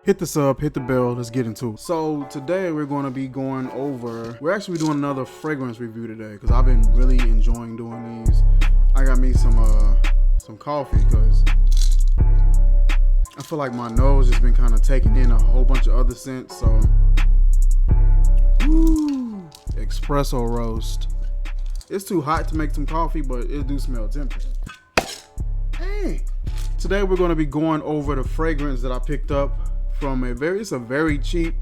Hit the sub, hit the bell, let's get into it. So today we're going to be going over, we're actually doing another fragrance review today because I've been really enjoying doing these. I got me some coffee because I feel like my nose has been kind of taking in a whole bunch of other scents. So, woo, espresso roast. It's too hot to make some coffee, but it do smell tempting. Hey, today we're going to be going over the fragrance that I picked up from it's a very cheap,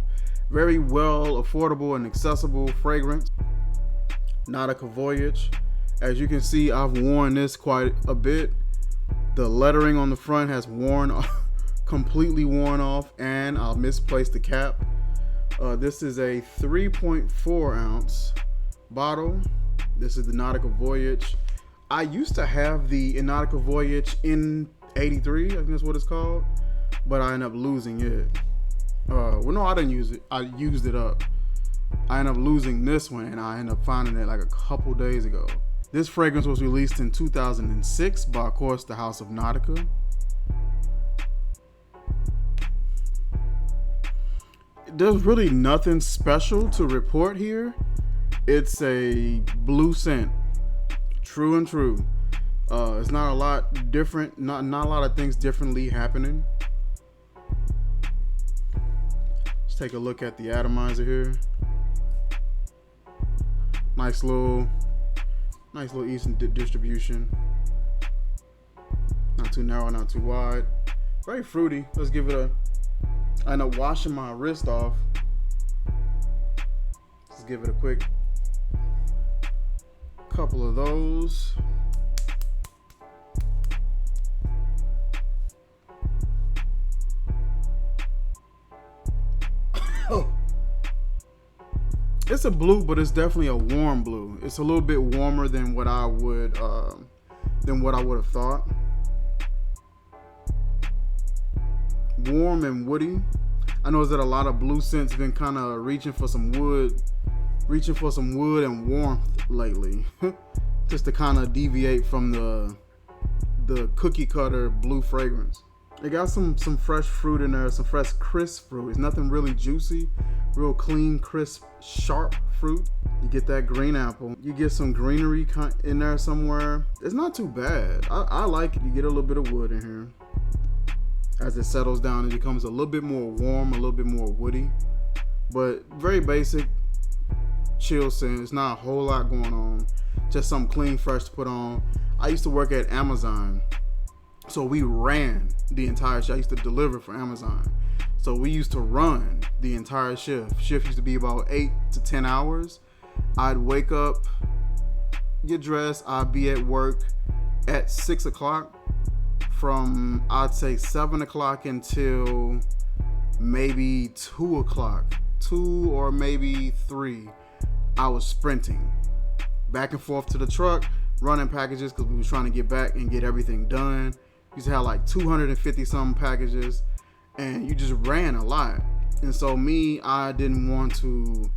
very well affordable and accessible fragrance, Nautica Voyage. As you can see, I've worn this quite a bit. The lettering on the front has completely worn off, and I'll misplace the cap. This is a 3.4 ounce bottle. This is the Nautica Voyage. I used to have the Nautica Voyage in 83, I think that's what it's called, but I ended up losing it. Well, no, I didn't use it. I used it up. I ended up losing this one, and I ended up finding it like a couple days ago. This fragrance was released in 2006 by, of course, the House of Nautica. There's really nothing special to report here. It's a blue scent, true and true. It's not a lot different, not a lot of things differently happening. Let's take a look at the atomizer here. Nice little Eastern distribution. Not too narrow, not too wide. Very fruity. Let's give it I end up washing my wrist off. Let's give it a quick couple of those. It's a blue, but it's definitely a warm blue. It's a little bit warmer than what I would have thought. Warm and woody. I know that a lot of blue scents been kind of reaching for some wood and warmth lately, just to kind of deviate from the cookie cutter blue fragrance. It got some fresh fruit in there, some fresh crisp fruit. It's nothing really juicy, real clean, crisp, sharp fruit. You get that green apple. You get some greenery in there somewhere. It's not too bad. I like it. You get a little bit of wood in here. As it settles down, it becomes a little bit more warm, a little bit more woody. But very basic, chill scent. It's not a whole lot going on. Just something clean, fresh to put on. I used to work at Amazon. So we ran the entire shift. I used to deliver for Amazon. So we used to run the entire shift. Shift used to be about 8 to 10 hours. I'd wake up, get dressed. I'd be at work at 6 o'clock from, I'd say 7 o'clock until maybe 2 o'clock. 2 or maybe 3. I was sprinting back and forth to the truck, running packages because we were trying to get back and get everything done. Used to have like 250 something packages, and you just ran a lot. And so I didn't want to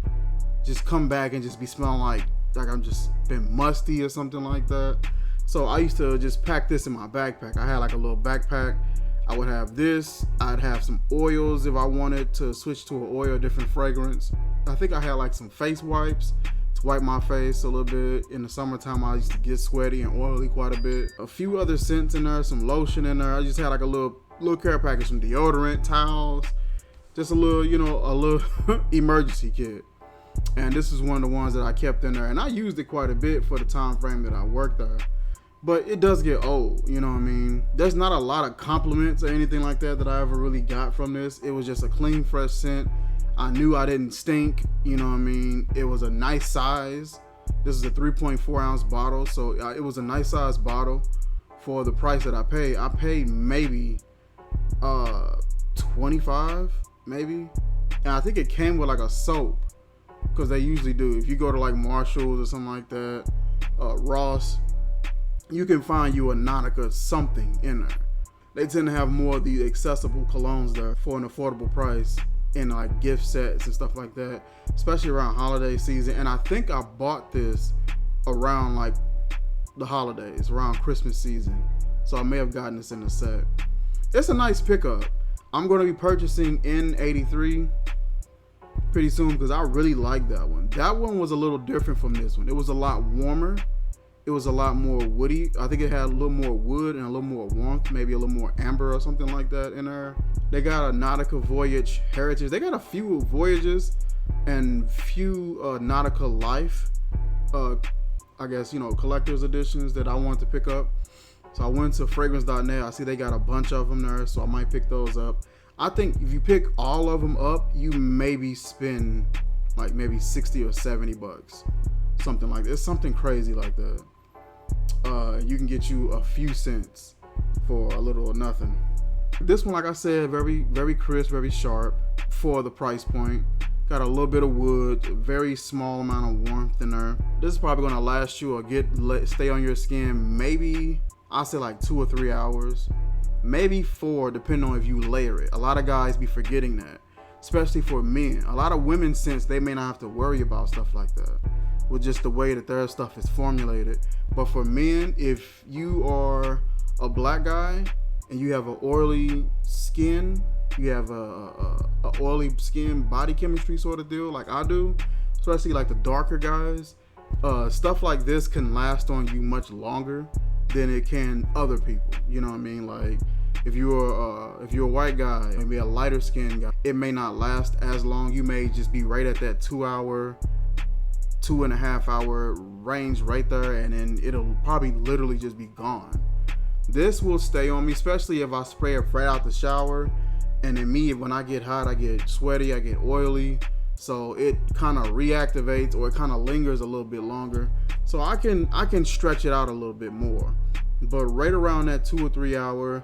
just come back and just be smelling like I'm just been musty or something like that. So I used to just pack this in my backpack. I had like a little backpack. I would have this. I'd have some oils if I wanted to switch to an oil, different fragrance. I think I had like some face wipes to wipe my face a little bit. In the summertime, I used to get sweaty and oily quite a bit. A few other scents in there, some lotion in there. I just had like a little care package, some deodorant, towels, just a little emergency kit. And this is one of the ones that I kept in there, and I used it quite a bit for the time frame that I worked there. But it does get old, you know what I mean? There's not a lot of compliments or anything like that I ever really got from this. It was just a clean, fresh scent. I knew I didn't stink, you know what I mean? It was a nice size. This is a 3.4 ounce bottle, so it was a nice size bottle for the price that I paid. I paid maybe $25, maybe. And I think it came with like a soap, because they usually do. If you go to like Marshall's or something like that, Ross, you can find you a Nautica something in there. They tend to have more of the accessible colognes there for an affordable price in like gift sets and stuff like that, especially around holiday season. And I think I bought this around like the holidays, around Christmas season. So I may have gotten this in the set. It's a nice pickup. I'm going to be purchasing N83 pretty soon because I really like that one. That one was a little different from this one. It was a lot warmer. It was a lot more woody. I think it had a little more wood and a little more warmth, maybe a little more amber or something like that in there. They got a Nautica Voyage Heritage. They got a few Voyages and few Nautica Life, I guess, you know, collector's editions that I wanted to pick up. So I went to fragrance.net. I see they got a bunch of them there, so I might pick those up. I think if you pick all of them up, you maybe spend like maybe 60 or 70 bucks. Something like that. It's something crazy like that. You can get you a few cents for a little or nothing. This one, like I said, very, very crisp, very sharp for the price point. Got a little bit of wood, very small amount of warmth in there. This is probably gonna last you or stay on your skin maybe, I'll say like 2 or 3 hours. Maybe 4, depending on if you layer it. A lot of guys be forgetting that, especially for men. A lot of women scents, they may not have to worry about stuff like that with just the way that their stuff is formulated. But for men, if you are a black guy and you have an oily skin, you have a oily skin body chemistry sort of deal like I do, especially like the darker guys, stuff like this can last on you much longer than it can other people. You know what I mean? Like if you're a white guy, maybe a lighter skinned guy, it may not last as long. You may just be right at that 2.5 hour range right there, and then it'll probably literally just be gone. This will stay on me, especially if I spray it right out the shower. And then me, when I get hot, I get sweaty, I get oily. So it kind of reactivates, or it kind of lingers a little bit longer. So I can stretch it out a little bit more. But right around that 2 or 3 hour,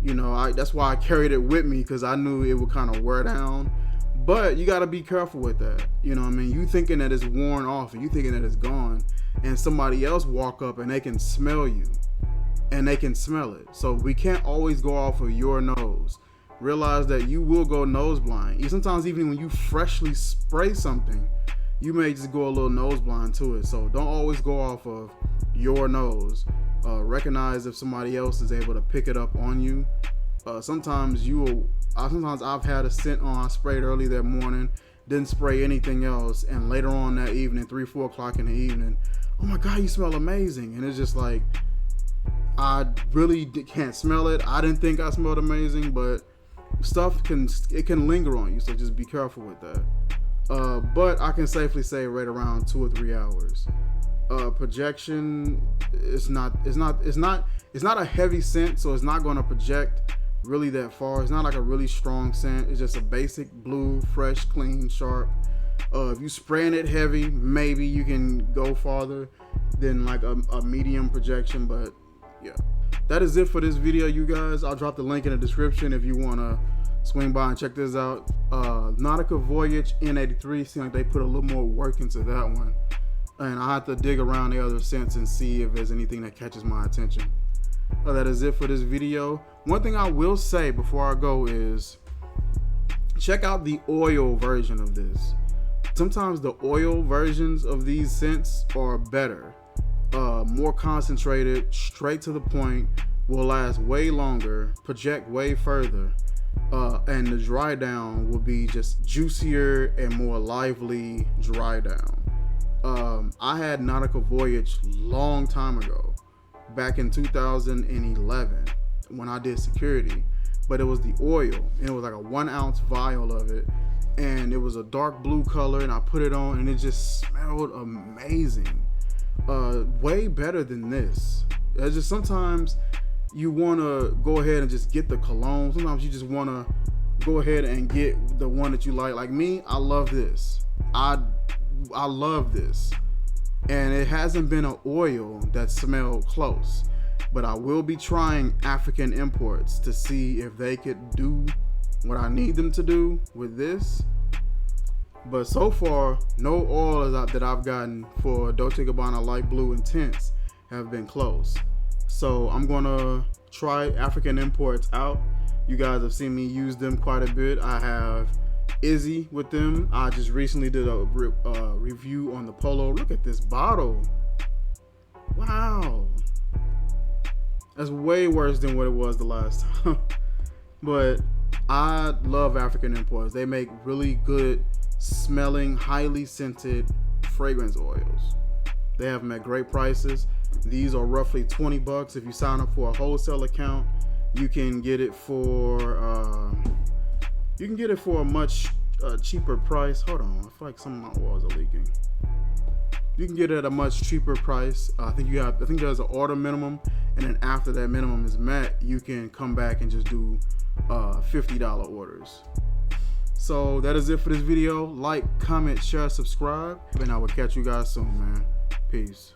you know, that's why I carried it with me, because I knew it would kind of wear down. But you got to be careful with that. You know what I mean? You thinking that it's worn off and you thinking that it's gone, and somebody else walk up and they can smell you and they can smell it. So we can't always go off of your nose. Realize that you will go nose blind. Sometimes even when you freshly spray something, you may just go a little nose blind to it. So don't always go off of your nose. Recognize if somebody else is able to pick it up on you. Sometimes I've had a scent on, I sprayed early that morning, didn't spray anything else, and later on that evening, 3-4 o'clock in the evening, oh my God, you smell amazing. And it's just like, I really can't smell it. I didn't think I smelled amazing, but stuff can linger on you, so just be careful with that. But I can safely say right around 2 or 3 hours. Projection, it's not a heavy scent, so it's not going to project really that far. It's not like a really strong scent. It's just a basic blue, fresh, clean, sharp. If you spraying it heavy, maybe you can go farther than like a medium projection. But yeah, that is it for this video, you guys. I'll drop the link in the description if you want to swing by and check this out. Nautica Voyage N83, seems like they put a little more work into that one, and I have to dig around the other scents and see if there's anything that catches my attention. That is it for this video. One thing I will say before I go is check out the oil version of this. Sometimes the oil versions of these scents are better, more concentrated, straight to the point, will last way longer, project way further, and the dry down will be just juicier and more lively dry down. I had Nautica Voyage long time ago, back in 2011 when I did security, but it was the oil, and it was like a 1 ounce vial of it, and it was a dark blue color, and I put it on and it just smelled amazing. Way better than this. It's just sometimes you want to go ahead and just get the cologne. Sometimes you just want to go ahead and get the one that you like me, I love this. I love this. And it hasn't been an oil that smelled close, but I will be trying African imports to see if they could do what I need them to do with this. But so far, no oils that I've gotten for Dolce & Gabbana Light Blue Intense have been close. So I'm gonna try African imports out. You guys have seen me use them quite a bit. I have Izzy with them. I just recently did a review on the Polo. Look at this bottle. Wow. That's way worse than what it was the last time. But I love African imports. They make really good smelling, highly scented fragrance oils. They have them at great prices. These are roughly 20 bucks. If you sign up for a wholesale account, you can get it for a much cheaper price. Hold on, I feel like some of my walls are leaking. You can get it at a much cheaper price. I think there's an order minimum, and then after that minimum is met, you can come back and just do $50 orders. So that is it for this video. Like, comment, share, subscribe, and I will catch you guys soon, man. Peace.